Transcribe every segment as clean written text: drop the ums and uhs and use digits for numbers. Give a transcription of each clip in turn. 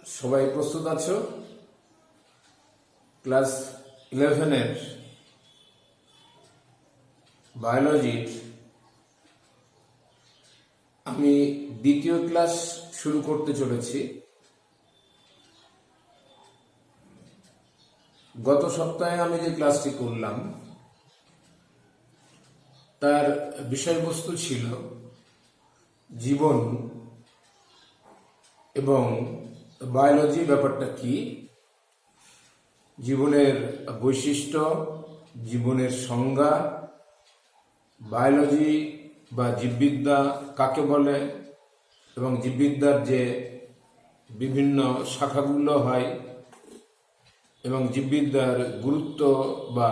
সবাই প্রস্তুত আছো? ক্লাস 11-এর বায়োলজির আমি দ্বিতীয় ক্লাস শুরু করতে চলেছি। গত সপ্তাহে আমি যে ক্লাসটি করলাম তার বিষয়বস্তু ছিল জীবন এবং বায়োলজি ব্যাপারটা কি, জীবনের বৈশিষ্ট্য, জীবনের সংজ্ঞা, বায়োলজি বা জীববিদ্যা কাকে বলে এবং জীববিদ্যার যে বিভিন্ন শাখাগুলো হয় এবং জীববিদ্যার গুরুত্ব বা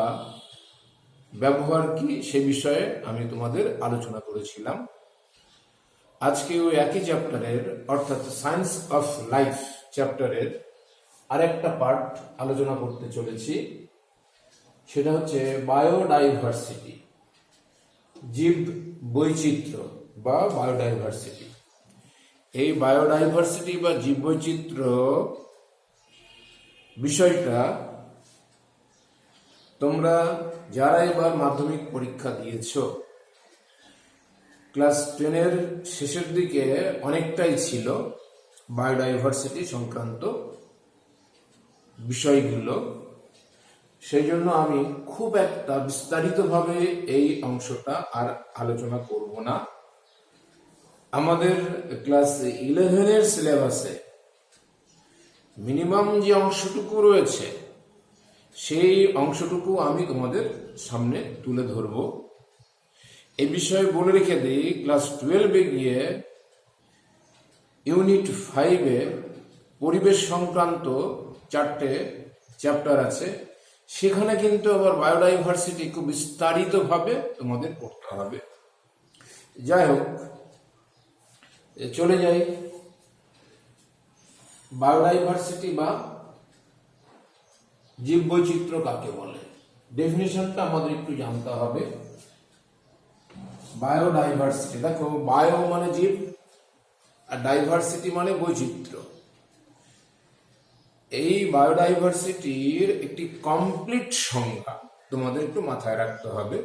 ব্যবহার কি সে বিষয়ে আমি তোমাদের আলোচনা করেছিলাম। আজকে ওই একই চ্যাপ্টারের অর্থাৎ সায়েন্স অফ লাইফ চ্যাপ্টারের আরেকটা পার্ট আলোচনা করতে চলেছি। সেটা হচ্ছে বায়োডাইভার্সিটি, জীব বৈচিত্র্য বা বায়োডাইভার্সিটি। এই বায়োডাইভার্সিটি বা জীব বৈচিত্র্য বিষয়টা তোমরা যারা এবার মাধ্যমিক পরীক্ষা দিয়েছ, ক্লাস 10-এর শেষের দিকে অনেকটাই ছিল বায়োডাইভার্সিটি সংক্রান্ত বিষয়গুলো। সেই জন্য আমি খুব একটা বিস্তারিতভাবে এই অংশটা আর আলোচনা করব না। আমাদের ক্লাস 11-এর সিলেবাসে মিনিমাম যে অংশটুকু রয়েছে সেই অংশটুকু আমি তোমাদের সামনে তুলে ধরব। এই বিষয়ে বলে রেখে দিই, ক্লাস 12-এ গিয়ে ইউনিট 5-এ পরিবেশ সংক্রান্ত 4টে চ্যাপ্টার আছে। সেখানে কিন্তু আবার বায়োডাইভার্সিটি খুব বিস্তারিতভাবে তোমাদের পড়তে হবে। যাই হোক, চলে যাই। বায়োডাইভার্সিটি বা জীব বৈচিত্র্য কাকে বলে, ডেফিনিশনটা আমাদের একটু জানতে হবে। বায়োডাইভার্সিটি, দেখো, বায়ো মানে জীব আর ডাইভার্সিটি মানে বৈচিত্র্য। এই বায়োডাইভার্সিটির একটি কমপ্লিট সংজ্ঞা তোমাদের একটু মাথায় রাখতে হবে।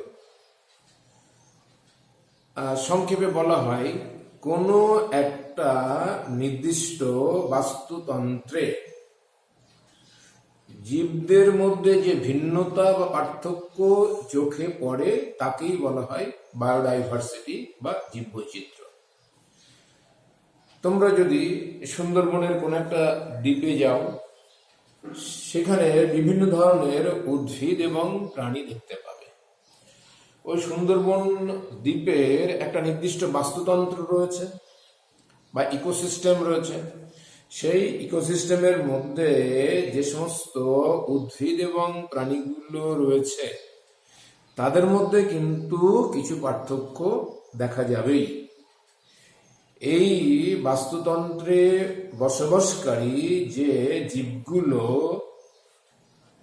সংক্ষেপে বলা হয়, কোনো একটা নির্দিষ্ট বাস্তুতন্ত্রে জীবদের মধ্যে যে ভিন্নতা বা পার্থক্য চোখে পড়ে তাকেই বলা হয় বায়োডাইভার্সিটি বা জীববৈচিত্র্য। তোমরা যদি সুন্দরবনের কোন একটা দ্বীপে যাও, সেখানে বিভিন্ন ধরনের উদ্ভিদ এবং প্রাণী দেখতে পাবে। ওই সুন্দরবন দ্বীপের একটা নির্দিষ্ট বাস্তুতন্ত্র রয়েছে বা ইকোসিস্টেম রয়েছে। সেই ইকোসিস্টেমের মধ্যে যে সমস্ত উদ্ভিদ এবং প্রাণীগুলো রয়েছে তাদের মধ্যে কিন্তু কিছু পার্থক্য দেখা যাবেই। এই বাস্তুতন্ত্রে বসবাসকারী যে জীবগুলো,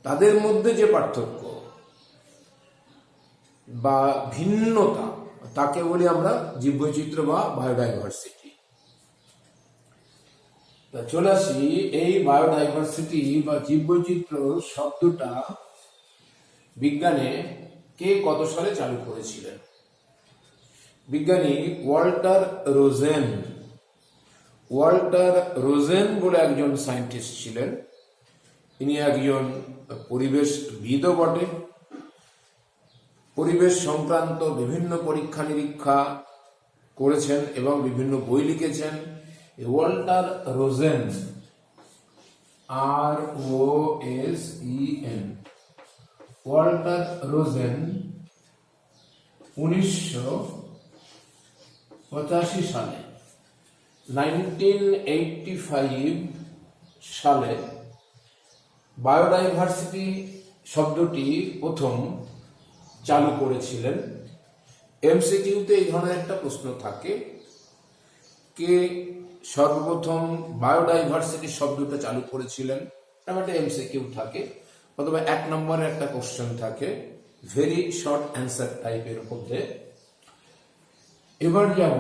তাদের মধ্যে যে পার্থক্য বা ভিন্নতা, তাকে বলি আমরা জীববৈচিত্র্য বা বায়োডাইভার্সিটি। চলে আসি, এই বায়োডাইভার্সিটি বা জীববৈচিত্র্য শব্দটা বিজ্ঞানে কে কত সালে চালু করেছিলেন? বিজ্ঞানী ওয়াল্টার রোজেন বলে একজন সায়েন্টিস্ট ছিলেন। তিনি একজন পরিবেশবিদও বটে। পরিবেশ সংক্রান্ত বিভিন্ন পরীক্ষা নিরীক্ষা করেছেন এবং বিভিন্ন বই লিখেছেন। Walter Rosen, ROSEN, Walter Rosen 1985 সালে 1985 সালে বায়োডাইভার্সিটি শব্দটি প্রথম চালু করেছিলেন। এমসিকিউতে এই ধরনের একটা প্রশ্ন থাকে, কে সর্বপ্রথম বায়োডাইভার্সিটি শব্দটা চালু করেছিলেন? একটা এমসিকিউ থাকে, অথবা 1 নম্বরের একটা কোশ্চেন থাকে, ভেরি শর্ট অ্যান্সার টাইপের মধ্যে। এবার যাব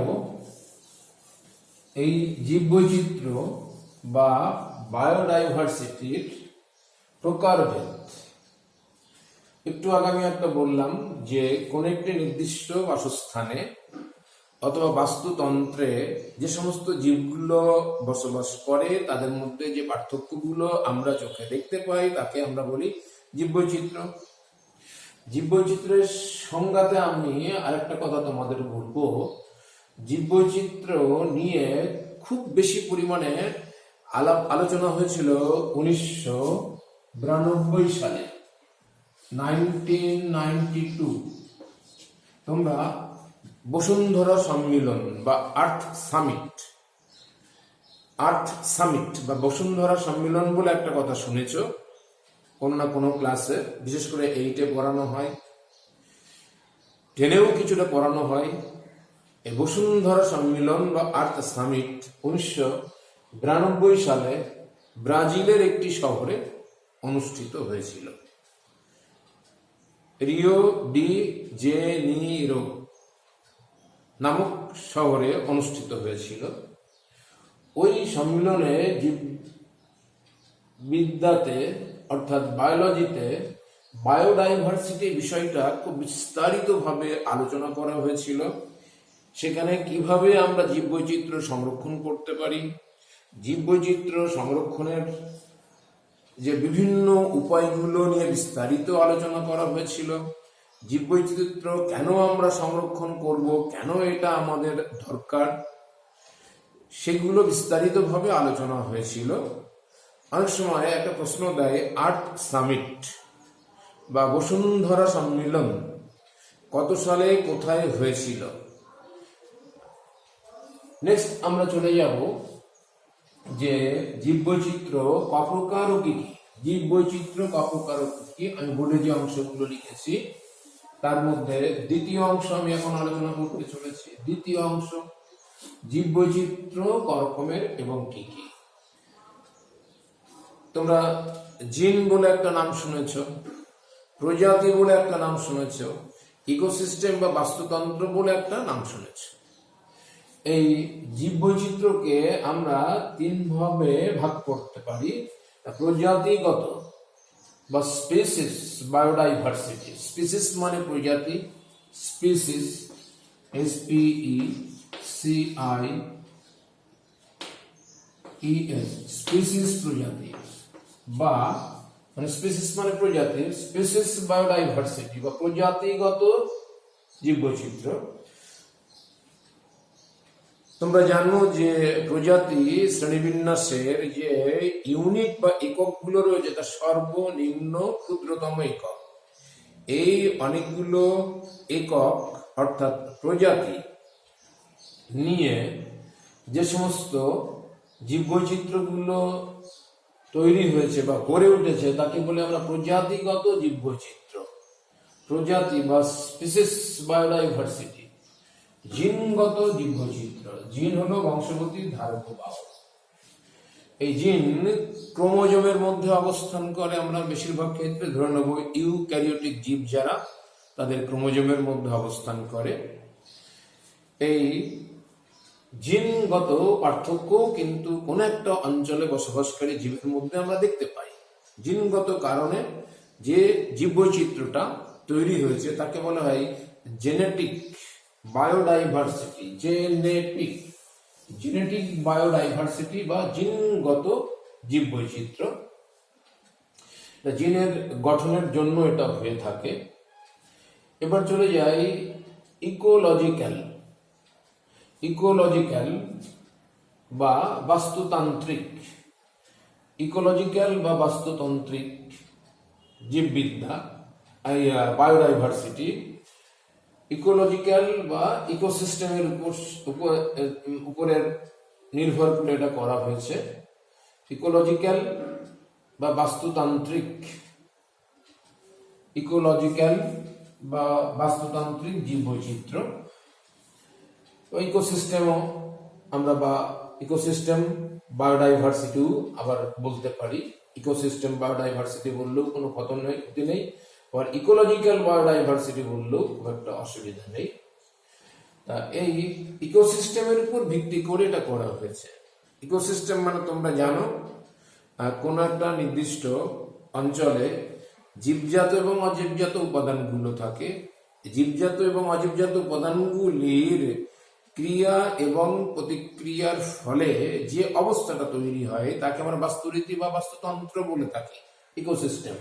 এই জীববৈচিত্র্য বা বায়োডাইভার্সিটির প্রকারভেদ। একটু আগে আমি একটা বললাম যে কোন একটি নির্দিষ্ট বাসস্থানে অথবা বাস্তুতন্ত্রে যে সমস্ত জীবগুলো বসবাস করে তাদের মধ্যে যে পার্থক্যগুলো আমরা চোখে দেখতে পাই তাকে আমরা বলি জীববৈচিত্র্য। জীববৈচিত্র্যের সংজ্ঞাতে আমি আরেকটা কথা তোমাদের বলবো, জীববৈচিত্র্য নিয়ে খুব বেশি পরিমাণে আলোচনা হয়েছিল 1992 সালে, 1992। তোমরা বসুন্ধরা সম্মিলন বা আর্থ সামিট বা বসুন্ধরা সম্মিলন বলে একটা কথা শুনেছো কোনো না কোনো ক্লাসে, বিশেষ করে 8-এ পড়ানো হয়, 10-এও কিছুটা পড়ানো হয়। এই বসুন্ধরা সম্মিলন বা আর্থ সামিট 1992 সালে ব্রাজিলের একটি শহরে অনুষ্ঠিত হয়েছিল, রিও ডি জেনিরো নামক শহরে অনুষ্ঠিত হয়েছিল। ওই সম্মেলনে জীববিদ্যাতে অর্থাৎ বায়োলজিতে বায়োডাইভার্সিটি বিষয়টা খুব বিস্তারিতভাবে আলোচনা করা হয়েছিল। সেখানে কিভাবে আমরা জীববৈচিত্র্য সংরক্ষণ করতে পারি, জীববৈচিত্র্য সংরক্ষণের যে বিভিন্ন উপায়গুলো নিয়ে বিস্তারিত আলোচনা করা হয়েছিল, জীববৈচিত্র্য কেন আমরা সংরক্ষণ করব, কেন এটা আমাদের দরকার, সেগুলো বিস্তারিতভাবে আলোচনা হয়েছিল। অনেক সময় একটা প্রশ্ন দেয়, আর্থ সামিট বা বসুন্ধরা সম্মেলন কত সালে কোথায় হয়েছিল। নেক্সট আমরা চলে যাব যে জীববৈচিত্র্য কপ্রকার ও কি কি। জীববৈচিত্র্য কপ্রকার ও কি কি আমি বোর্ডে যে অংশগুলো লিখেছি তার মধ্যে দ্বিতীয় অংশ আমি এখন আলোচনা করতে চলেছি। দ্বিতীয় অংশ, জীববৈচিত্র্য করকমের এবং কি কি। তোমরা জিন বলে একটা নাম শুনেছ, প্রজাতি বলে একটা নাম শুনেছ, ইকোসিস্টেম বা বাস্তুতন্ত্র বলে একটা নাম শুনেছ। এই জীববৈচিত্র্যকে আমরা 3 ভাবে ভাগ করতে পারি। প্রজাতিগত বা স্পিসিস বায়োডাইভার্সিটি, স্পিসিস মানে প্রজাতি, স্পিসিস SPECIES, স্পিসিস প্রজাতি, বা মানে স্পিসিস মানে প্রজাতি, স্পিসিস বায়োডাইভার্সিটি বা প্রজাতিগত জীববৈচিত্র্য। তোমরা জানো যে প্রজাতি শ্রেণীবিন্যাসের যে ইউনিট বা এককগুলো রয়েছে তার সর্বনিম্ন ক্ষুদ্রতম একক। এই অনেকগুলো একক অর্থাৎ প্রজাতি নিয়ে যে সমস্ত জীববৈচিত্র্যগুলো তৈরি হয়েছে বা গড়ে উঠেছে তাকে বলে আমরা প্রজাতিগত জীববৈচিত্র্য। প্রজাতি বা স্পিসিস বায়োডাইভার্সিটি। জিনগত জীববৈচিত্র্য, জিন হলো বংশগতির ধারক বাহক। এই জিন ক্রোমোজোমের মধ্যে অবস্থান করে। আমরা বেশিরভাগ ক্ষেত্রে ধরে নেব ইউক্যারিওটিক জীব যারা, তাদের ক্রোমোজোমের মধ্যে অবস্থান করে। এই জিনগত পার্থক্য কিন্তু কোন একটা অঞ্চলে বসবাসকারী জীবের মধ্যে আমরা দেখতে পাই। জিনগত কারণে যে জীববৈচিত্র্যটা তৈরি হয়েছে তাকে বলা হয় জেনেটিক বায়োডাইভার্সিটি। জেনেটিক বায়োডাইভার্সিটি বা জিনগত জীববৈচিত্র্য। জিনের গঠনের জন্য এটা হয়ে থাকে। এবার চলে যাই ইকোলজিক্যাল বা বাস্তুতান্ত্রিক। ইকোলজিক্যাল বা বাস্তুতান্ত্রিক জীববিদ্যা, বায়োডাইভার্সিটি। ইকোলজিক্যাল বা ইকোসিস্টেমের উপরের নির্ভর করে এটা করা হয়েছে। ইকোলজিক্যাল বা বাস্তুতান্ত্রিক, ইকোলজিক্যাল বা বাস্তুতান্ত্রিক জীববৈচিত্র্য। ইকোসিস্টেমও আমরা বা ইকোসিস্টেম বায়োডাইভার্সিটিও আবার বলতে পারি। ইকোসিস্টেম বায়োডাইভার্সিটি বললেও কোনো ক্ষতি নেই, আর ইকোলজিক্যাল বায়োডাইভার্সিটি বললেও খুব একটা অসুবিধা নেই। তা এই ইকোসিস্টেমের উপর ভিত্তি করে এটা করা হয়েছে। ইকোসিস্টেম মানে তোমরা জানো কোন একটা নির্দিষ্ট অঞ্চলে জীবজাত এবং অজীবজাত উপাদানগুলো থাকে। জীবজাত এবং অজীবজাত উপাদানগুলির ক্রিয়া এবং প্রতিক্রিয়ার ফলে যে অবস্থাটা তৈরি হয় তাকে আমরা বাস্তুরীতি বা বাস্তুতন্ত্র বলে থাকি, ইকোসিস্টেম।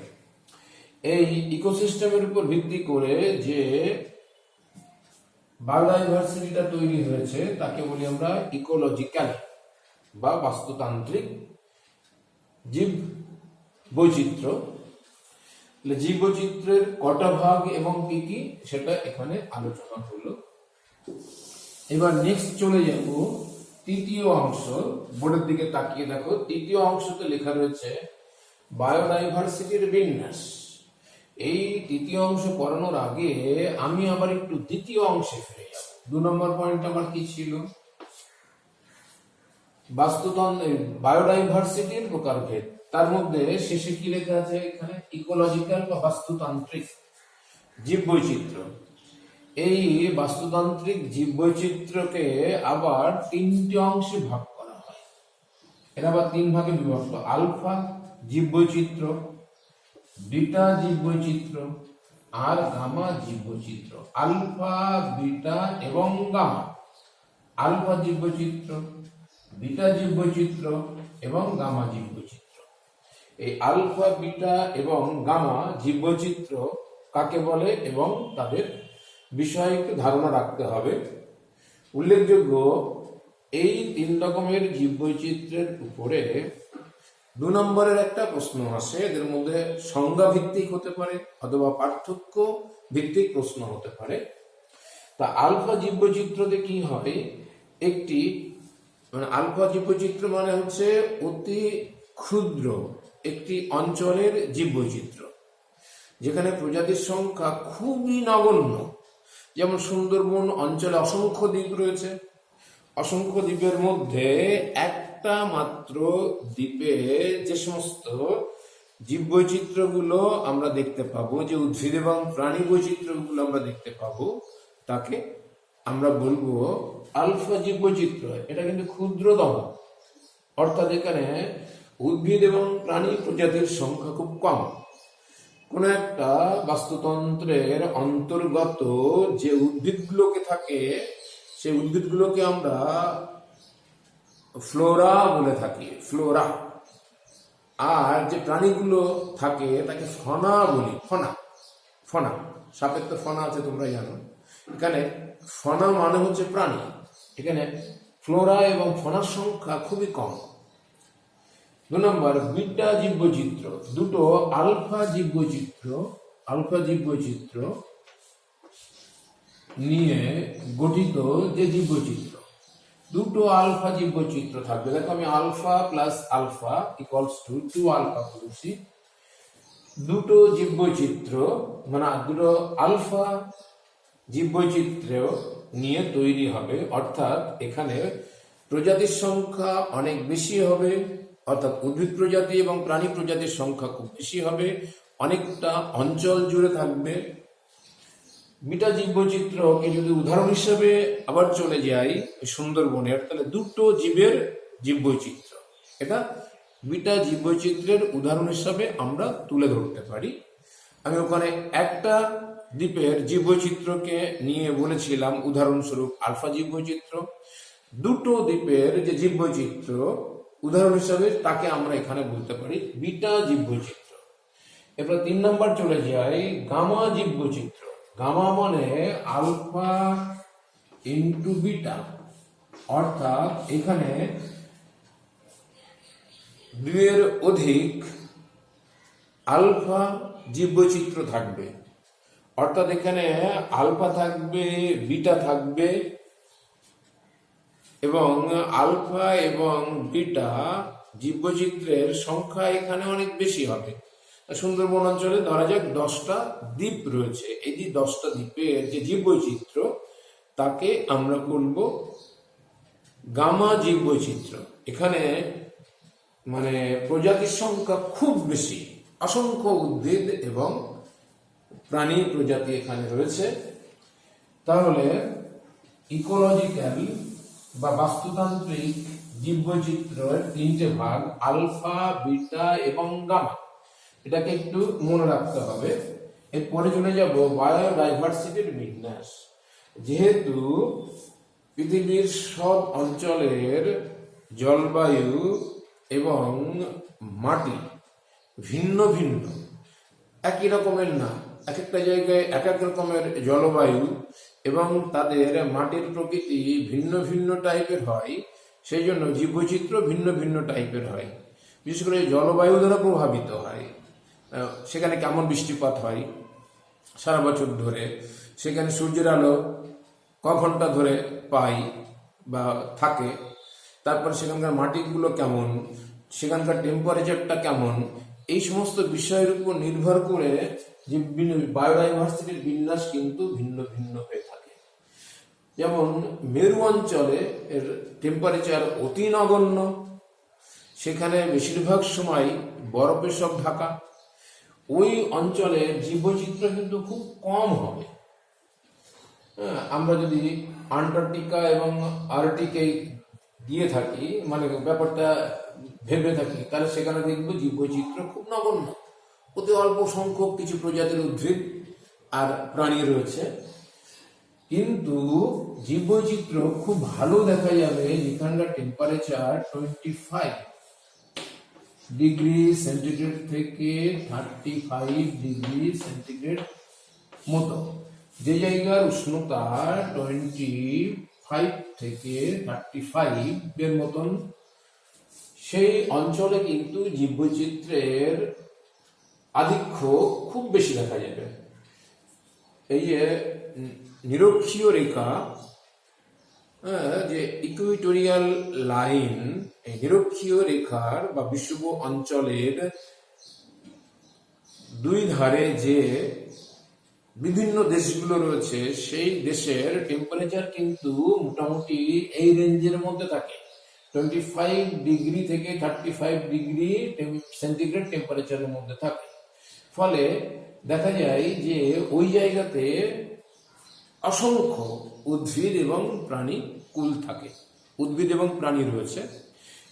এই ইকোসিস্টেমের উপর ভিত্তি করে যে বায়োডাইভার্সিটিটা তৈরি হয়েছে তাকে বলি আমরা ইকোলজিক্যাল বা বাস্তুতান্ত্রিক জীব বৈচিত্র্য। জীব বৈচিত্র্যের কটা ভাগ এবং কি কি সেটা এখানে আলোচনা হলো। এবার নেক্সট চলে যাব তৃতীয় অংশ। বোর্ডের দিকে তাকিয়ে দেখো, তৃতীয় অংশতে লেখা রয়েছে বায়োডাইভার্সিটির বিন্যাস। এই তৃতীয় অংশ পড়ানোর আগে আমি আবার একটু দ্বিতীয় অংশে ফিরে যাব। 2 নম্বর পয়েন্ট আমার কি ছিল? বাস্তুতন্ত্র, বায়োডাইভার্সিটির প্রকারভেদ। তার মধ্যে শেষে কি লেখা আছে এখানে? ইকোলজিক্যাল বা বাস্তুতান্ত্রিক জীববৈচিত্র্য। এই বাস্তুতান্ত্রিক জীববৈচিত্র্যকে আবার 3টি অংশে ভাগ করা হয়। এরা আবার 3 ভাগে বিভক্ত: আলফা জীববৈচিত্র্য, বিটা জীববৈচিত্র্য আর গামা জীববৈচিত্র্য। আলফা, বিটা এবং গামা। আলফা জীববৈচিত্র্য, বিটা জীববৈচিত্র্য এবং গামা জীববৈচিত্র্য। এই আলফা, বিটা এবং গামা জীববৈচিত্র্য কাকে বলে এবং তাদের বিষয়ে একটু ধারণা রাখতে হবে। উল্লেখযোগ্য, এই 3 রকমের জীববৈচিত্র্যের উপরে 2 নম্বরের একটা প্রশ্ন আসে। এদের মধ্যে সংজ্ঞা ভিত্তিক হতে পারে অথবা পার্থক্য ভিত্তিক প্রশ্ন হতে পারে। তা আলফা জীববৈচিত্র্যতে কি হয়? একটি আলফা জীববৈচিত্র্য মানে হচ্ছে অতি ক্ষুদ্র একটি অঞ্চলের জীববৈচিত্র্য, যেখানে প্রজাতির সংখ্যা খুবই নগণ্য। যেমন সুন্দরবন অঞ্চলে অসংখ্য দ্বীপ রয়েছে। অসংখ্য দ্বীপের মধ্যে একটা মাত্র দ্বীপে যে সমস্ত জীববৈচিত্র্যগুলো আমরা দেখতে পাবো, যে উদ্ভিদ এবং প্রাণী বৈচিত্র্যগুলো আমরা দেখতে পাবো, তাকে আমরা বলবো আলফা জীববৈচিত্র্য। এটা কিন্তু ক্ষুদ্রতম, অর্থাৎ এখানে উদ্ভিদ এবং প্রাণী প্রজাতির সংখ্যা খুব কম। কোন একটা বাস্তুতন্ত্রের অন্তর্গত যে উদ্ভিদগুলোকে থাকে, সেই উদ্ভিদগুলোকে আমরা ফ্লোরা বলে থাকি, ফ্লোরা। আর যে প্রাণীগুলো থাকে তাকে ফনা বলি, ফনা। ফনা, সাপের তো ফনা আছে তোমরা জানো। এখানে ফনা মানে হচ্ছে প্রাণী। এখানে ফ্লোরা এবং ফনার সংখ্যা খুবই কম। 2 নম্বর বিটা জীববৈচিত্র্য। দুটো আলফা জীববৈচিত্র্য নিয়ে গঠিত যে জীববৈচিত্র্য, দুটো আলফা জীববৈচিত্র্য থাকবে। দেখো আমি alpha plus alpha equals to 2 alpha বলছি। দুটো জীববৈচিত্র্য মানে দুটো আলফা জীববৈচিত্র্য নিয়ে তৈরি হবে, অর্থাৎ এখানে প্রজাতির সংখ্যা অনেক বেশি হবে, অর্থাৎ উদ্ভিদ প্রজাতি এবং প্রাণী প্রজাতির সংখ্যা খুব বেশি হবে, অনেকটা অঞ্চল জুড়ে থাকবে। বিটা জীববৈচিত্র্যকে যদি উদাহরণ হিসেবে আবার চলে যাই সুন্দরবনের, তাহলে দুটো জীবের জীববৈচিত্র্য, এটা বিটা জীববৈচিত্র্যের উদাহরণ হিসাবে আমরা তুলে ধরতে পারি। আমি ওখানে একটা দ্বীপের জীববৈচিত্র্যকে নিয়ে বলেছিলাম উদাহরণস্বরূপ আলফা জীববৈচিত্র্য। দুটো দ্বীপের যে জীববৈচিত্র্য উদাহরণ হিসাবে তাকে আমরা এখানে বলতে পারি বিটা জীববৈচিত্র্য। এরপর 3 নম্বর চলে যাই গামা জীববৈচিত্র্য। গামা মানে আলফা ইন্টু বিটা, অর্থাৎ এখানে 2 এর অধিক আলফা জীববৈচিত্র্য থাকবে, অর্থাৎ এখানে আলফা থাকবে, বিটা থাকবে এবং আলফা এবং বিটা জীববৈচিত্র্যের সংখ্যা এখানে অনেক বেশি হবে। সুন্দরবন অঞ্চলে ধরা যাক 10টা দ্বীপ রয়েছে। এই যে 10টা দ্বীপের যে জীববৈচিত্র্য তাকে আমরা বলব গামা জীববৈচিত্র্য। এখানে মানে প্রজাতির সংখ্যা খুব বেশি, অসংখ্য উদ্ভিদ এবং প্রাণী প্রজাতি এখানে রয়েছে। তাহলে ইকোলজিক্যাল বা বাস্তুতান্ত্রিক জীববৈচিত্র্যের তিনটে ভাগ, আলফা, বিটা এবং গামা। এটাকে একটু মনে রাখতে হবে। এরপরে চলে যাব বায়োডাইভার্সিটির বিন্যাস। যেহেতু পৃথিবীর সব অঞ্চলের জলবায়ু এবং মাটি ভিন্ন ভিন্ন, একই রকমের না। এক একটা জায়গায় এক এক রকমের জলবায়ু এবং তাদের মাটির প্রকৃতি ভিন্ন ভিন্ন টাইপের হয়, সেই জন্য জীববৈচিত্র্য ভিন্ন ভিন্ন টাইপের হয়। বিশেষ করে জলবায়ু দ্বারা প্রভাবিত হয়। সেখানে কেমন বৃষ্টিপাত হয় সারা বছর ধরে, সেখানে সূর্যের আলো ক ঘন্টা ধরে পাই বা থাকে, তারপর সেখানকার মাটিগুলো কেমন, সেখানকার টেম্পারেচারটা কেমন, এই সমস্ত বিষয়ের উপর নির্ভর করে যে বায়োডাইভার্সিটির বিন্যাস কিন্তু ভিন্ন ভিন্ন হয়ে থাকে। যেমন মেরু অঞ্চলে এর টেম্পারেচার অতি নগণ্য, সেখানে বেশিরভাগ সময় বরফে সব ঢাকা। ওই অঞ্চলে জীববৈচিত্র্য কিন্তু খুব কম হবে। আমরা যদি আন্টার্কটিকা এবং আর্কটিকে দিয়ে থাকি, মানে ব্যাপারটা ভেবে থাকি, তাহলে সেখানে দেখবো জীববৈচিত্র্য খুব নগণ্য, অতি অল্প সংখ্যক কিছু প্রজাতির উদ্ভিদ আর প্রাণী রয়েছে। কিন্তু জীববৈচিত্র্য খুব ভালো দেখা যাবে যেখানকার টেম্পারেচার 25 ডিগ্রি সেন্টিগ্রেড থেকে 35 ডিগ্রি সেন্টিগ্রেড মতো। যে জায়গার উষ্ণতা 25 থেকে 35 এর মতন, সেই অঞ্চলে কিন্তু জীববৈচিত্র্যের আধিক্য খুব বেশি দেখা যাবে। এই যে নিরক্ষীয় রেখা, যে ইকুইটোরিয়াল লাইন, এই নিরক্ষীয় রেখার বা বিষুব অঞ্চলের দুই ধারে যে বিভিন্ন দেশগুলো রয়েছে, সেই দেশের টেম্পারেচার কিন্তু মোটামুটি এই রেঞ্জের মধ্যে থাকে, 25 ডিগ্রি থেকে 35 ডিগ্রি সেন্টিগ্রেড টেম্পারেচারের মধ্যে থাকে। ফলে দেখা যায় যে ওই জায়গাতে অসংখ্য উদ্ভিদ এবং প্রাণী কুল থাকে, উদ্ভিদ এবং প্রাণী রয়েছে।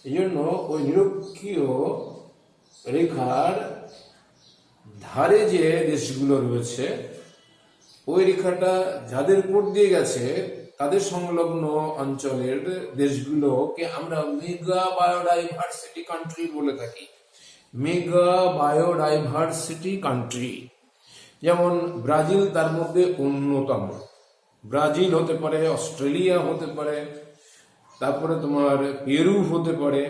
এই জন্য ওই নিরক্ষীয় রেখার ধারে যে দেশগুলো রয়েছে, ওই রেখাটা যাদের উপর দিয়ে গেছে, তাদের সংলগ্ন অঞ্চলের দেশগুলোকে আমরা মেগা বায়োডাইভার্সিটি কান্ট্রি বলে থাকি। মেগা বায়োডাইভার্সিটি কান্ট্রি, যেমন ব্রাজিল তার মধ্যে অন্যতম। ব্রাজিল হতে পারে, অস্ট্রেলিয়া হতে পারে, তারপরে তোমার পেরু হতে পারে,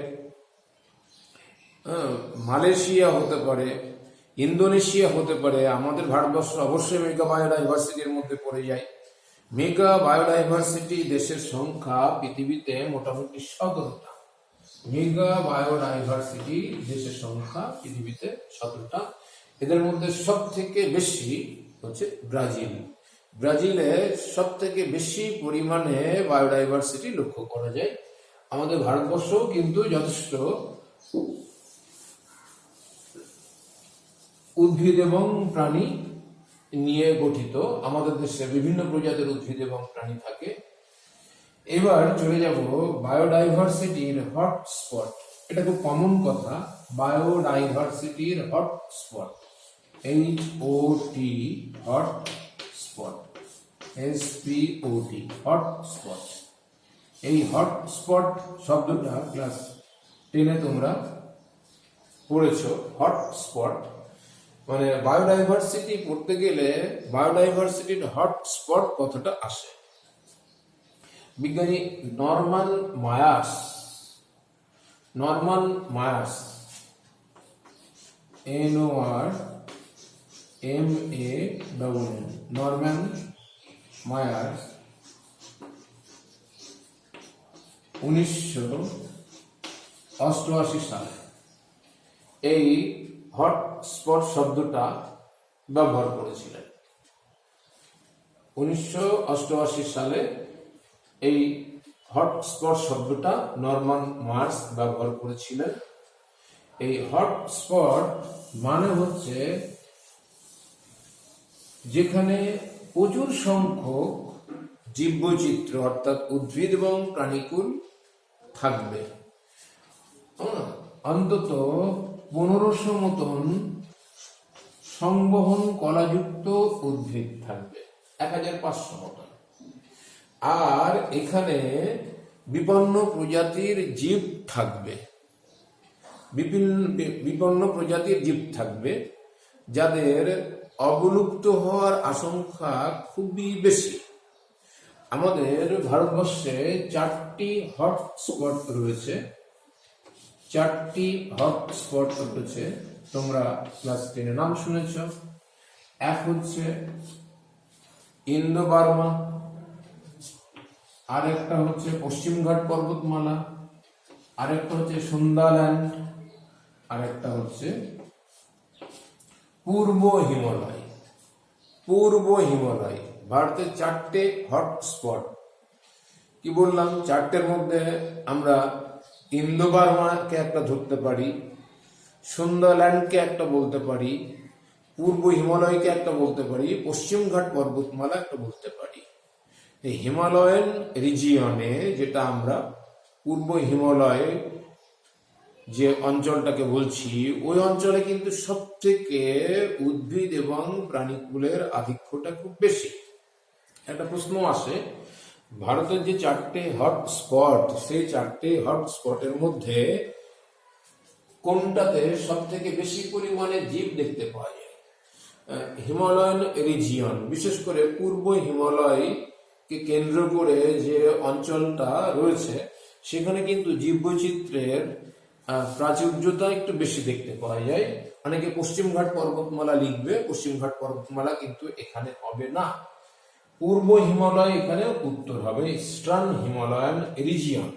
মালয়েশিয়া হতে পারে, ইন্দোনেশিয়া হতে পারে। আমাদের ভারতবর্ষ অবশ্যই মেগা বায়োডাইভার্সিটির মধ্যে পড়ে যায়। মেগা বায়োডাইভার্সিটি দেশের সংখ্যা পৃথিবীতে মোটামুটি 17টা। মেগা বায়োডাইভার্সিটি দেশের সংখ্যা পৃথিবীতে 17টা। এদের মধ্যে সব থেকে বেশি হচ্ছে ব্রাজিল। ব্রাজিলে সব থেকে বেশি পরিমাণে বায়োডাইভার্সিটি লক্ষ্য করা যায়। আমাদের ভারতবর্ষও কিন্তু যথেষ্ট উদ্ভিদ এবং প্রাণী নিয়ে গঠিত। আমাদের দেশে বিভিন্ন প্রজাতির উদ্ভিদ এবং প্রাণী থাকে। এবার চলে যাব বায়োডাইভার্সিটির হটস্পট। এটা খুব কমন কথা, বায়োডাইভার্সিটির hotspot, HOT, hot spot, SPOT, hotspot. এই হটস্পট শব্দটা ক্লাস 10-এ তোমরা পড়েছো। হটস্পট মানে বায়োডাইভার্সিটি পড়তে গেলে বায়োডাইভার্সিটির হটস্পট কথাটা আসে। বিজ্ঞানী Norman Myers, NORMAN, Norman Myers 1988 সালে এই হটস্পট শব্দটা ব্যবহার করেছিলেন। 1988 সালে এই হটস্পট শব্দটা নরম্যান মায়ার্স ব্যবহার করেছিলেন। এই হটস্পট মানে হচ্ছে যেখানে প্রচুর সংখ্যক জীববৈচিত্র্য অর্থাৎ উদ্ভিদ এবং প্রাণীকুল থাকবে। অন্তত 1500 মতন সংবহন কলাযুক্ত উদ্ভিদ থাকবে, 1500 মতন। আর এখানে বিপন্ন প্রজাতির জীব থাকবে, বিপন্ন প্রজাতির জীব থাকবে, যাদের অবলুপ্ত হওয়ার আশঙ্কা খুবই বেশি। আমাদের ভারতবর্ষে 4টি হটস্পট রয়েছে, 4টি হটস্পট রয়েছে, তোমরা ক্লাস 10 নাম শুনেছ। এক হচ্ছে ইন্দো বার্মা, আরেকটা হচ্ছে পশ্চিমঘাট পর্বতমালা, আরেকটা হচ্ছে সুন্দাল্যান্ড, আরেকটা হচ্ছে পূর্ব হিমালয়। পূর্ব হিমালয় ভারতের 4টে হটস্পট। কি বললাম? 4টের মধ্যে আমরা ইন্দো বার্মাকে একটা ধরতে পারি, সুন্দারল্যান্ডকে একটা বলতে পারি, পূর্ব হিমালয়কে একটা বলতে পারি, পশ্চিমঘাট পর্বতমালা একটা বলতে পারি। এই হিমালয়ান রিজিয়নে, যেটা আমরা পূর্ব হিমালয় যে অঞ্চলটাকে বলছি, ওই অঞ্চলে কিন্তু সব থেকে উদ্ভিদ এবং প্রাণীকুলের আধিক্যটা খুব বেশি। একটা প্রশ্ন আসে, ভারতের যে 4টে হটস্পট, সেই 4টে হটস্পটের মধ্যে কোনটাতে সব থেকে বেশি পরিমাণে জীব দেখতে পাওয়া যায়? হিমালয়ান রিজিয়ন, বিশেষ করে পূর্ব হিমালয়কে কেন্দ্র করে যে অঞ্চলটা রয়েছে, সেখানে কিন্তু জীববৈচিত্র্যের প্রাচুর্যতা একটু বেশি দেখতে পাওয়া যায়। অনেকে পশ্চিমঘাট পর্বতমালা লিখবে, পশ্চিমঘাট পর্বতমালা কিন্তু এখানে হবে না। পূর্ব হিমালয় এখানে উত্তর হবে, ইস্টার্ন হিমালয়ান রিজিয়ন।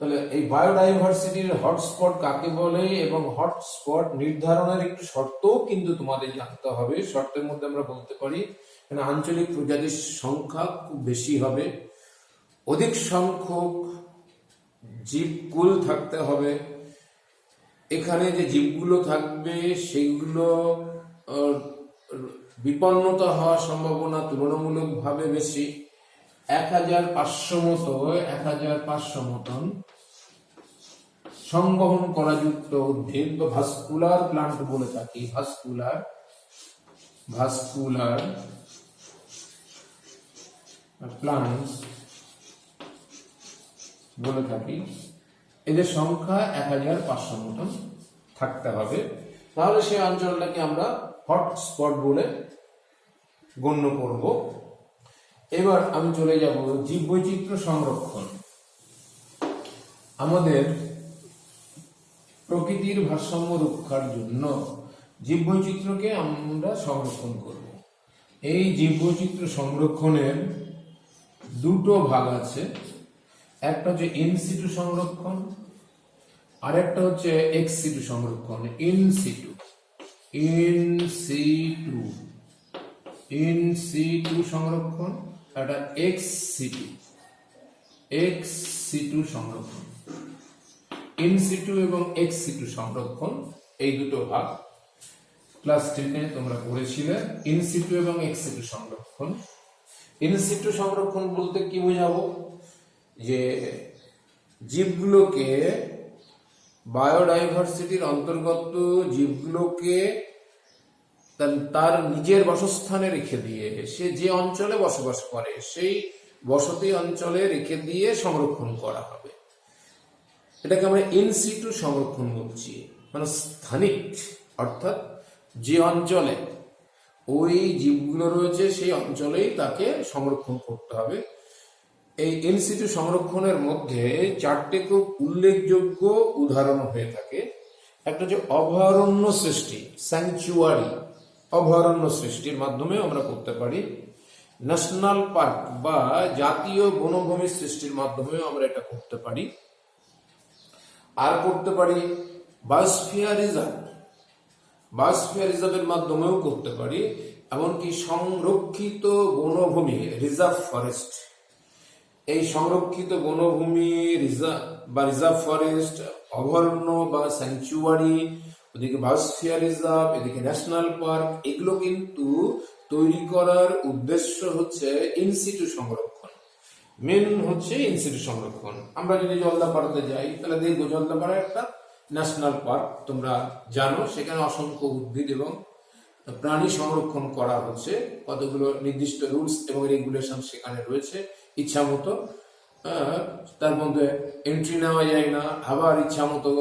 তাহলে এই বায়োডাইভার্সিটির হটস্পট কাকে বলে এবং হটস্পট নির্ধারণের একটু শর্তও কিন্তু তোমাদের জানতে হবে। শর্তের মধ্যে আমরা বলতে পারি এখানে আঞ্চলিক প্রজাতির সংখ্যা খুব বেশি হবে, অধিক সংখ্যক জীবকুল থাকতে হবে, এখানে যে জীবগুলো থাকবে সেগুলো বিপন্নতা হওয়ার সম্ভাবনা তুলনামূলকভাবে বেশি। 1500 মতন সংবহন করাযুক্ত উদ্ভিদ বা ভাস্কুলার প্লান্ট বলে থাকি, ভাস্কুলার প্লান্টস বলে থাকি, এদের সংখ্যা 1500 মতন থাকতে হবে। তাহলে সেই অঞ্চলটাকে আমরা হটস্পট বলে গণ্য করব। এবার আমি চলে যাব জীববৈচিত্র্য সংরক্ষণ। আমাদের প্রকৃতির ভারসাম্য রক্ষার জন্য জীববৈচিত্র্যকে আমরা সংরক্ষণ করব। এই জীববৈচিত্র্য সংরক্ষণের দুটো ভাগ আছে, একটা হচ্ছে ইন সিটু সংরক্ষণ, আর একটা হচ্ছে এক্স সিটু সংরক্ষণ। ইন সিটু সংরক্ষণ, একটা এক্স সিটু সংরক্ষণ। ইন সিটু এবং এক্স সিটু সংরক্ষণ, এই দুটো ভাগ ক্লাস 10-এ তোমরা পড়েছিলে। ইন সিটু এবং এক্স সিটু সংরক্ষণ। ইন সিটু সংরক্ষণ বলতে কি বোঝাবো? যে জীবগুলোকে, বায়োডাইভার্সিটির অন্তর্গত জীবগুলোকে তার নিজের বাসস্থানে রেখে দিয়ে, সে যে অঞ্চলে বসবাস করে সেই বসতি অঞ্চলে রেখে দিয়ে সংরক্ষণ করা হবে। এটাকে আমরা ইন সিটু সংরক্ষণ বলছি, মানে স্থানিক, অর্থাৎ যে অঞ্চলে ওই জীবগুলো রয়েছে সেই অঞ্চলেই তাকে সংরক্ষণ করতে হবে। এই ইন সিটু সংরক্ষণের মধ্যে 4টে খুব উল্লেখযোগ্য উদাহরণ হয়ে থাকে। একটা হচ্ছে অভয়ারণ্য সৃষ্টি, স্যাংচুয়ারি, অভয়ারণ্য সৃষ্টির মাধ্যমে আমরা করতে পারি। ন্যাশনাল পার্ক বা জাতীয় বনভূমি সৃষ্টির মাধ্যমেও আমরা এটা করতে পারি। আর করতে পারি বায়োস্ফিয়ার রিজার্ভের মাধ্যমেও করতে পারি। এমনকি সংরক্ষিত বনভূমি, রিজার্ভ ফরেস্ট, এই সংরক্ষিত বনভূমি রিজার্ভ ফরেস্ট, অভয়ারণ্য বা স্যাংচুয়ারি, ওদিকে বায়োস্ফিয়ার রিজার্ভ, এদিকে ন্যাশনাল পার্ক, এগুলো কিন্তু তৈরি করার উদ্দেশ্য হচ্ছে ইন সিটু সংরক্ষণ। মেন হচ্ছে ইনসিটু সংরক্ষণ। আমরা যদি জলদাপাড়াতে যাই তাহলে দেখবো জলদাপাড়া একটা ন্যাশনাল পার্ক, তোমরা জানো সেখানে অসংখ্য উদ্ভিদ এবং প্রাণী সংরক্ষণ করা হচ্ছে, কতগুলো নির্দিষ্ট রুলস এবং রেগুলেশন সেখানে রয়েছে ইচ্ছা মতো। তার মধ্যে এন্ট্রি নেওয়া যায় না, আবার ইচ্ছা মতো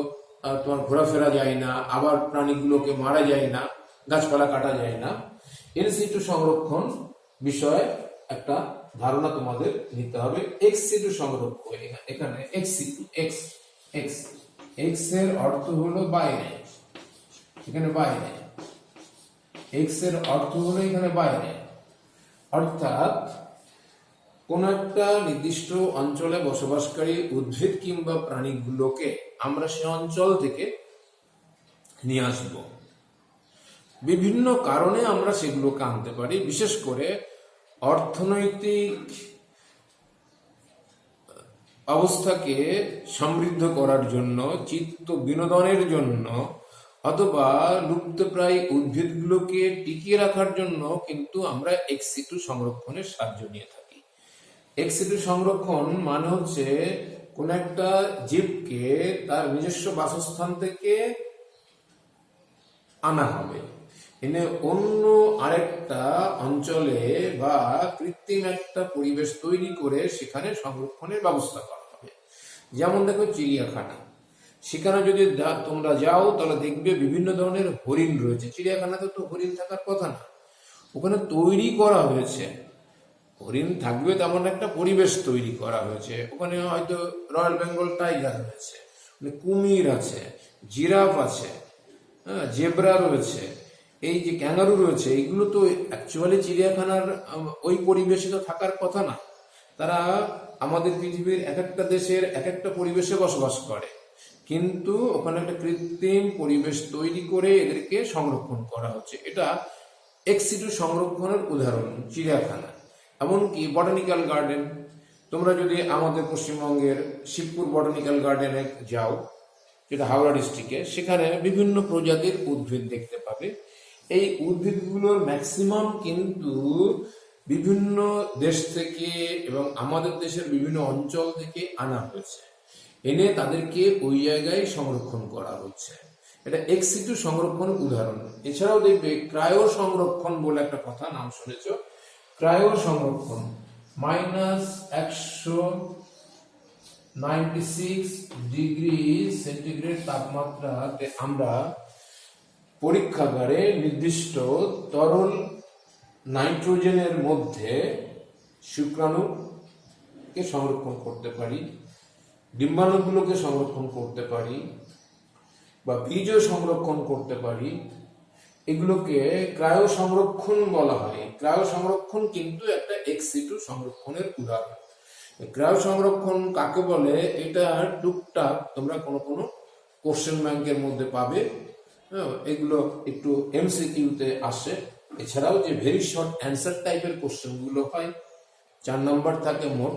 তোমার ঘোরাফেরা যায় না, আবার প্রাণীগুলোকে মারা যায় না, গাছপালা কাটা যায় না। ইনসিটু সংরক্ষণ বিষয়ে একটা ধারণা তোমাদের নিতে হবে। এক্স সিটু সংরক্ষণ, এখানে এক্স সিটু, এক্স এক্স এক্স এর অর্থ হলো বাইরে, এখানে বাইরে, এক্স এর অর্থ হলো এখানে বাইরে, অর্থাৎ কোন একটা নির্দিষ্ট অঞ্চলে বসবাসকারী উদ্ভিদ কিংবা প্রাণীগুলোকে আমরা সে অঞ্চল থেকে নিয়ে আসব। বিভিন্ন কারণে আমরা সেগুলোকে আনতে পারি, বিশেষ করে অর্থনৈতিক অবস্থাকে সমৃদ্ধ করার জন্য, চিত্ত বিনোদনের জন্য, অথবা লুপ্তপ্রায় উদ্ভিদগুলোকে টিকিয়ে রাখার জন্য কিন্তু আমরা এক্স সিটু সংরক্ষণের সাহায্য নিয়ে থাকি। এক্স সিটু সংরক্ষণ মানে হচ্ছে কোন একটা জীবকে তার নিজস্ব বাসস্থান থেকে আনা হবে, এনে অন্য আরেকটা অঞ্চলে বা কৃত্রিম একটা পরিবেশ তৈরি করে সেখানে সংরক্ষণের ব্যবস্থা করা হবে। যেমন দেখো চিড়িয়াখানা, সেখানে যদি তোমরা যাও তাহলে দেখবে বিভিন্ন ধরনের হরিণ রয়েছে। চিড়িয়াখানাতে তো হরিণ থাকার কথা না, ওখানে তৈরি করা হয়েছে হরিণ থাকবে তেমন একটা পরিবেশ তৈরি করা হয়েছে। ওখানে হয়তো রয়্যাল বেঙ্গল টাইগার রয়েছে, কুমির আছে, জিরাফ আছে, জেব্রা রয়েছে, এই যে ক্যাঙ্গারু রয়েছে, এইগুলো তো অ্যাকচুয়ালি চিড়িয়াখানার ওই পরিবেশে তো থাকার কথা না। তারা আমাদের পৃথিবীর এক একটা দেশের এক একটা পরিবেশে বসবাস করে, কিন্তু ওখানে একটা কৃত্রিম পরিবেশ তৈরি করে এদেরকে সংরক্ষণ করা হচ্ছে। এটা এক্স সিটু সংরক্ষণের উদাহরণ চিড়িয়াখানা। এমনকি বটানিক্যাল গার্ডেন, তোমরা যদি আমাদের পশ্চিমবঙ্গের শিবপুর বটানিক্যাল গার্ডেনে যাও, যেটা হাওড়া ডিস্ট্রিক্টে, সেখানে বিভিন্ন প্রজাতির উদ্ভিদ দেখতে পাবে। এই উদ্ভিদগুলোর ম্যাক্সিমাম কিন্তু বিভিন্ন দেশ থেকে এবং আমাদের দেশের বিভিন্ন অঞ্চল থেকে আনা হয়েছে, এনে তাদেরকে ওই জায়গায় সংরক্ষণ করা হচ্ছে। এটা এক্স সিটু সংরক্ষণের উদাহরণ। এছাড়াও দেখবে ক্রায়ো সংরক্ষণ বলে একটা কথা নাম শুনেছ। ক্রায়ো সংরক্ষণ -196 ডিগ্রি সেন্টিগ্রেড তাপমাত্রাতে আমরা পরীক্ষাগারে নির্দিষ্ট তরল নাইট্রোজেনের মধ্যে শুক্রাণুকে সংরক্ষণ করতে পারি, ডিম্বাণুগুলোকে সংরক্ষণ করতে পারি, বা বীজ সংরক্ষণ করতে পারি। এগুলোকে ক্রায়ো সংরক্ষণ বলা হয়। ক্রায়ো সংরক্ষণ কিন্তু একটা এক্স সিটু সংরক্ষণের উদাহরণ। ক্রায়ো সংরক্ষণ কাকে বলে, এটা টুকটাক তোমরা কোনো কোনো কোশ্চেন ব্যাংকের মধ্যে পাবে। এগুলো একটু এমসিকিউতে আসে। এছাড়াও যে ভেরি শর্ট অ্যান্সার টাইপের কোশ্চেন গুলো হয়, 4 নাম্বার থাকে মোট,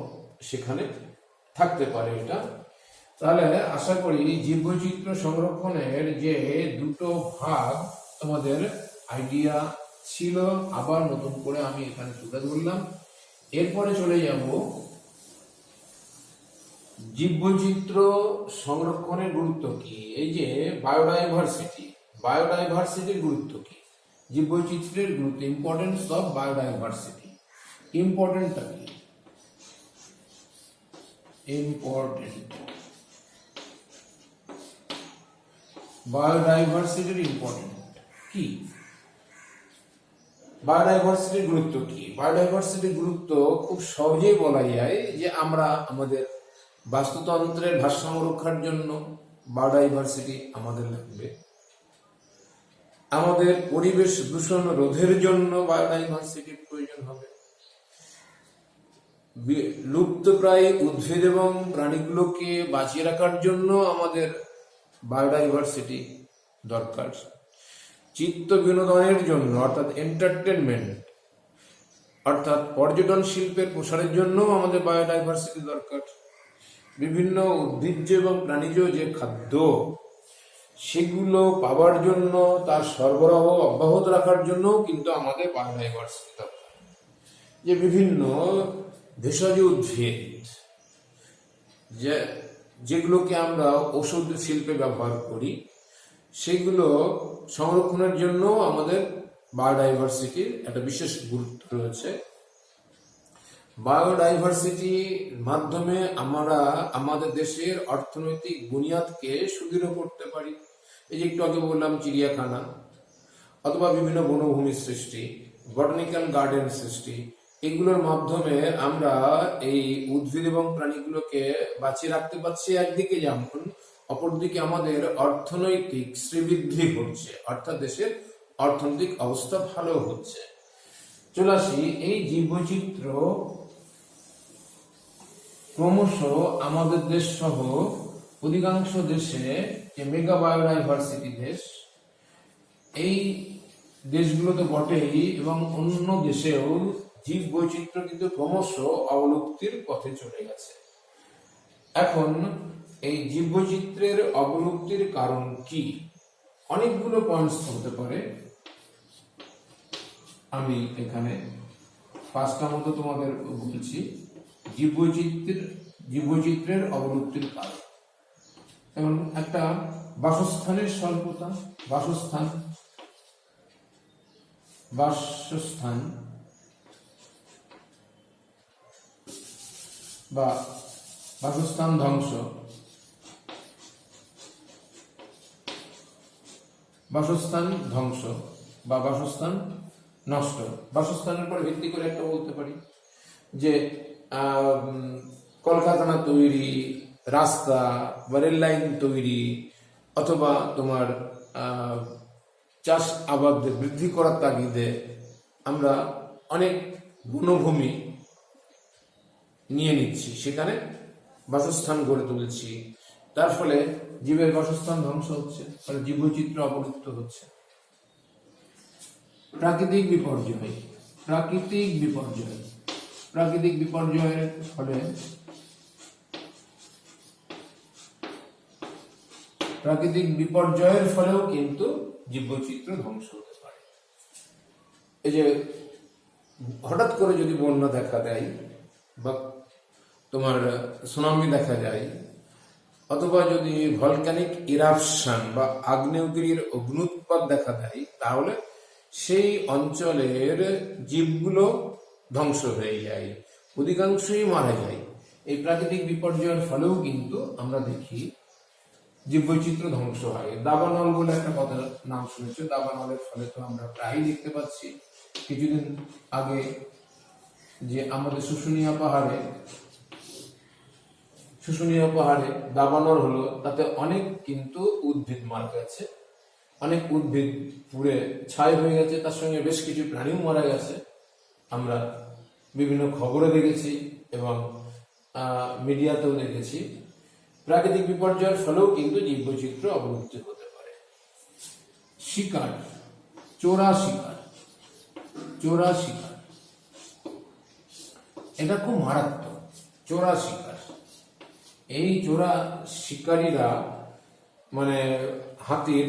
সেখানে থাকতে পারে এটা। তাহলে আশা করি জীববৈচিত্র্য সংরক্ষণের যে দুটো ভাগ তোমাদের আইডিয়া ছিল, আবার নতুন করে আমি এখানে তুলে ধরলাম। এরপরে চলে যাব জীববৈচিত্র্য সংরক্ষণের গুরুত্ব কি। এই যে বায়োডাইভার্সিটির গুরুত্ব কি, জীববৈচিত্র্যের গুরুত্ব, ইম্পর্টেন্স অফ বায়োডাইভার্সিটি। ইম্পর্টেন্টটা কি, বায়োডাইভার্সিটির ইম্পর্টেন্ট কি, বায়োডাইভার্সিটির গুরুত্ব কি। বায়োডাইভার্সিটির গুরুত্ব খুব সহজেই বলা যায় যে আমরা আমাদের বাস্তুতন্ত্রের ভারসাম্য রক্ষার জন্য বায়োডাইভার্সিটি আমাদের লাগবে, আমাদের পরিবেশ দূষণ রোধের জন্য বায়োডাইভার্সিটির প্রয়োজন হবে, লুপ্তপ্রায় উদ্ভিদ এবং প্রাণীগুলোকে বাঁচিয়ে রাখার জন্য আমাদের বায়োডাইভার্সিটি দরকার, চিত্ত বিনোদনের জন্য অর্থাৎ এন্টারটেনমেন্ট অর্থাৎ পর্যটন শিল্পের প্রসারের জন্য আমাদের বায়োডাইভার্সিটি দরকার, বিভিন্ন উদ্ভিজ্জ এবং প্রাণীজ যে খাদ্য সেগুলো পাওয়ার জন্য, তার সরবরাহ অব্যাহত রাখার জন্য কিন্তু আমাদের বায়োডাইভার্সিটি দরকার। যে বিভিন্ন ভেষজ উদ্ভিদ যেগুলোকে আমরা ঔষধ শিল্পে ব্যবহার করি, সেগুলো সংরক্ষণের জন্য আমাদের বায়োডাইভার্সিটির একটা বিশেষ গুরুত্ব রয়েছে। বায়োডাইভার্সিটির মাধ্যমে আমরা আমাদের দেশের অর্থনৈতিক বুনিয়াদকে সুদৃঢ় করতে পারি। এই যে একটু আগে বললাম চিড়িয়াখানা, অথবা বিভিন্ন বনভূমির সৃষ্টি, বটানিক্যাল গার্ডেন সৃষ্টি, এগুলোর মাধ্যমে আমরা এই উদ্ভিদ এবং প্রাণীগুলোকে বাঁচিয়ে রাখতে পারছি একদিকে, যেমন অপরদিকে আমাদের অর্থনৈতিক শ্রীবৃদ্ধি ঘটছে, অর্থাৎ দেশের অর্থনৈতিক অবস্থা ভালো হচ্ছে। চলে আসি, এই জীববৈচিত্র্য ক্রমশ আমাদের দেশ সহ অধিকাংশ দেশে, যে মেগা বায়োডাইভার্সিটি দেশ, এই দেশগুলো তো বটেই, এবং অন্য দেশেও জীব বৈচিত্র্য কিন্তু ক্রমশ অবলুপ্তির পথে চলে গেছে। এখন এই জীব বৈচিত্র্যের অবলুপ্তির কারণ কি? অনেকগুলো পয়েন্টস হতে পারে। আমি এখানে পাঁচটা মতো তোমাদের বলছি জীববৈচিত্র্যের অবলুপ্তির কারণ। যেমন একটা, বাসস্থানের স্বল্পতা। বাসস্থান বা বাসস্থান ধ্বংস, বাসস্থান ধ্বংস বা বাসস্থান নষ্ট। বাসস্থানের উপর ভিত্তি করে একটা বলতে পারি যে কলকারখানা তৈরি, রাস্তা বা রেল লাইন তৈরি, অথবা তোমার চাষ আবাদ বৃদ্ধি করার তাগিদে আমরা অনেক বনভূমি নিয়ে নিচ্ছি, সেখানে বাসস্থান গড়ে তুলছি, তার ফলে জীবের বাসস্থান ধ্বংস হচ্ছে, ফলে জীববৈচিত্র্য অবলুপ্ত হচ্ছে। প্রাকৃতিক বিপর্যয়। প্রাকৃতিক বিপর্যয়ের ফলে ফলেও কিন্তু জীববৈচিত্র্য ধ্বংস হতে পারে। এই যে হঠাৎ করে যদি বন্যা দেখা দেয়, বা তোমার সুনামি দেখা যায়, অথবা যদি ভলক্যানিক ইরাপশন বা আগ্নেয়গিরির অগ্নুৎপাত দেখা দেয়, তাহলে সেই অঞ্চলের জীবগুলো ধ্বংস হয়ে যায়, অধিকাংশই মারা যায়। এই প্রাকৃতিক বিপর্যয়ের ফলেও কিন্তু আমরা দেখি জীববৈচিত্র্য ধ্বংস হয়। দাবানল বলে একটা কথা নাম শুনেছো, দাবানলের ফলে তো আমরা প্রায়ই দেখতে পাচ্ছি। কিছুদিন আগে যে আমাদের শুশুনিয়া পাহাড়ে দাবানল হলো, তাতে অনেক কিন্তু উদ্ভিদ মারা গেছে, অনেক উদ্ভিদ পুড়ে ছাই হয়ে গেছে, তার সঙ্গে বেশ কিছু প্রাণীও মারা গেছে। আমরা বিভিন্ন খবরে দেখেছি এবং মিডিয়াতেও দেখেছি। প্রাকৃতিক বিপর্যয়ের ফলেও কিন্তু জীববৈচিত্র্য অবলুপ্তি হতে পারে। শিকার, চোরা শিকার, এটা খুব মারাত্মক। চোরা শিকার, এই চোরা শিকারীরা মানে হাতির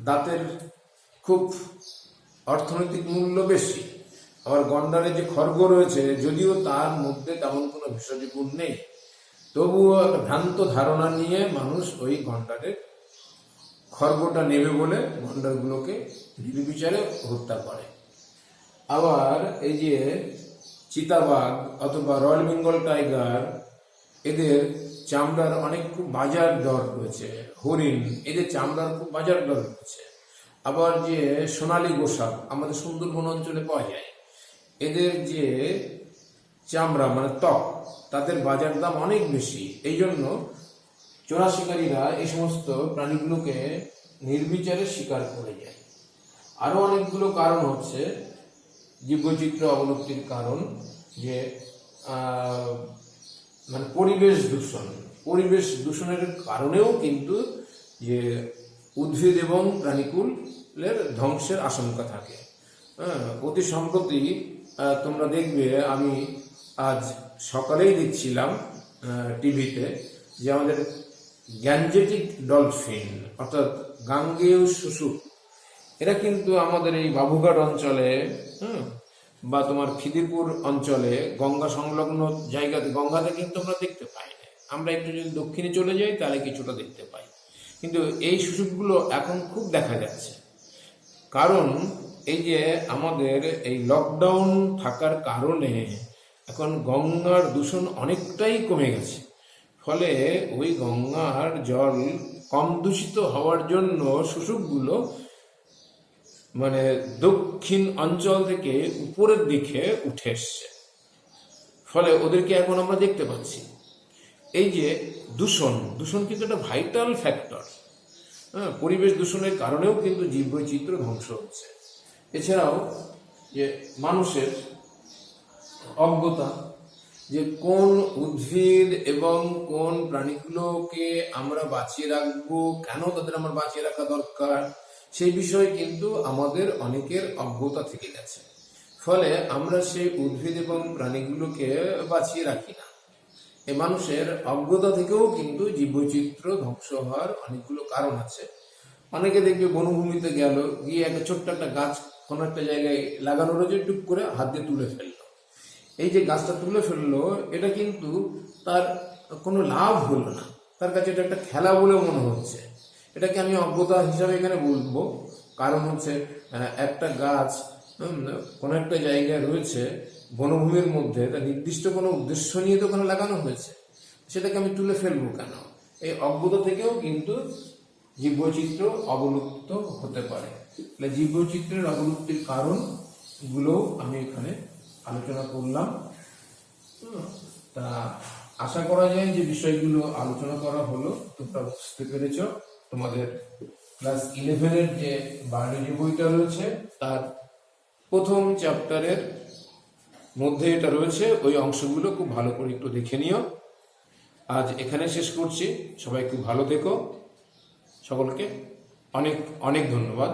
দাঁতের খুব অর্থনৈতিক মূল্য বেশি। আবার গন্ডারে যে খড়গ রয়েছে, যদিও তার মধ্যে তেমন কোনো ভেষজ গুণ নেই, তবুও ভ্রান্ত ধারণা নিয়ে মানুষ ওই গন্ডারের খড়গটা নেবে বলে গন্ডারগুলোকে নির্বিচারে হত্যা করে। আবার এই যে চিতাবাঘ অথবা রয়্যাল বেঙ্গল টাইগার, এদের চামড়ার অনেক খুব বাজার দর রয়েছে। হরিণ, এদের চামড়ার খুব বাজার দর রয়েছে। আবার যে সোনালী গোসাপ আমাদের সুন্দরবন অঞ্চলে পাওয়া যায়, এদের যে চামড়া মানে ত্বক, তাদের বাজার দাম অনেক বেশি। এই জন্য চোরা শিকারীরা এই সমস্ত প্রাণীগুলোকে নির্বিচারে শিকার করে যায়। আরো অনেকগুলো কারণ হচ্ছে জীববৈচিত্র্য অবলুপ্তির কারণ, যে মানে পরিবেশ দূষণের কারণেও কিন্তু যে উদ্ভিদ এবং প্রাণীকুলের ধ্বংসের আশঙ্কা থাকে। অতি সম্প্রতি তোমরা দেখবে, আমি আজ সকালেই দেখছিলাম টিভিতে, যে আমাদের গ্যাঞ্জেটিক ডলফিন অর্থাৎ গাঙ্গেয় শুশুক, এরা কিন্তু আমাদের এই বাবুঘাট অঞ্চলে বা তোমার খিদিরপুর অঞ্চলে গঙ্গা সংলগ্ন জায়গাতে, গঙ্গাতে কিন্তু আমরা দেখতে পাই না। আমরা একটু যদি দক্ষিণে চলে যাই তাহলে কিছুটা দেখতে পাই, কিন্তু এই শুশুকগুলো এখন খুব দেখা যাচ্ছে। কারণ এই যে আমাদের এই লকডাউন থাকার কারণে এখন গঙ্গার দূষণ অনেকটাই কমে গেছে। ফলে ওই গঙ্গার জল কম দূষিত হওয়ার জন্য শুশুকগুলো মানে দক্ষিণ অঞ্চল থেকে উপরের দিকে উঠে এসছে। ফলে ওদেরকে এখন আমরা দেখতে পাচ্ছি। এই যে দূষণ, দূষণ কিন্তু একটা ভাইটাল ফ্যাক্টর। হ্যাঁ, পরিবেশ দূষণের কারণেও কিন্তু জীববৈচিত্র্য ধ্বংস হচ্ছে। এছাড়াও যে মানুষের অজ্ঞতা, যে কোন উদ্ভিদ এবং কোন প্রাণীগুলোকে আমরা বাঁচিয়ে রাখবো, কেন তাদের আমরা বাঁচিয়ে রাখা দরকার, সেই বিষয়ে কিন্তু আমাদের অনেকের অজ্ঞতা থেকে গেছে। ফলে আমরা সেই উদ্ভিদ এবং প্রাণীগুলোকে বাঁচিয়ে রাখি না। এই মানুষের অজ্ঞতা থেকেও কিন্তু জীববৈচিত্র্য ধ্বংস হওয়ার অনেকগুলো কারণ আছে। অনেকে দেখবে বনভূমিতে গেল, গিয়ে একটা ছোট্ট একটা গাছ কোনো একটা জায়গায় লাগানো রয়েছে, টুক করে হাত দিয়ে তুলে ফেললো। এই যে গাছটা তুলে ফেললো, এটা কিন্তু তার কোনো লাভ হলো না, তার কাছে এটা একটা খেলা বলে মনে হচ্ছে। এটাকে আমি অজ্ঞতা হিসাবে এখানে বলবো। কারণ হচ্ছে একটা গাছ কোনো একটা জায়গায় রয়েছে বনভূমির মধ্যে, তার নির্দিষ্ট কোনো উদ্দেশ্য নিয়ে তো ওখানে লাগানো হয়েছে, সেটাকে আমি তুলে ফেলবো কেন? এই অজ্ঞতা থেকেও কিন্তু জীববৈচিত্র্য অবলুপ্ত হতে পারে। তাহলে জীববৈচিত্র্যের অবলুপ্তির কারণগুলো আমি এখানে আলোচনা করলাম। তা আশা করা যায় যে বিষয়গুলো আলোচনা করা হলো তোমরা বুঝতে পেরেছ। তোমাদের ক্লাস 11-এর যে বায়োলজি বইটা রয়েছে তার প্রথম চ্যাপ্টারের মধ্যে এটা রয়েছে, ওই অংশগুলো খুব ভালো করে একটু দেখে নিও। আজ এখানে শেষ করছি। সবাই খুব ভালো থেকো। সকলকে অনেক অনেক ধন্যবাদ।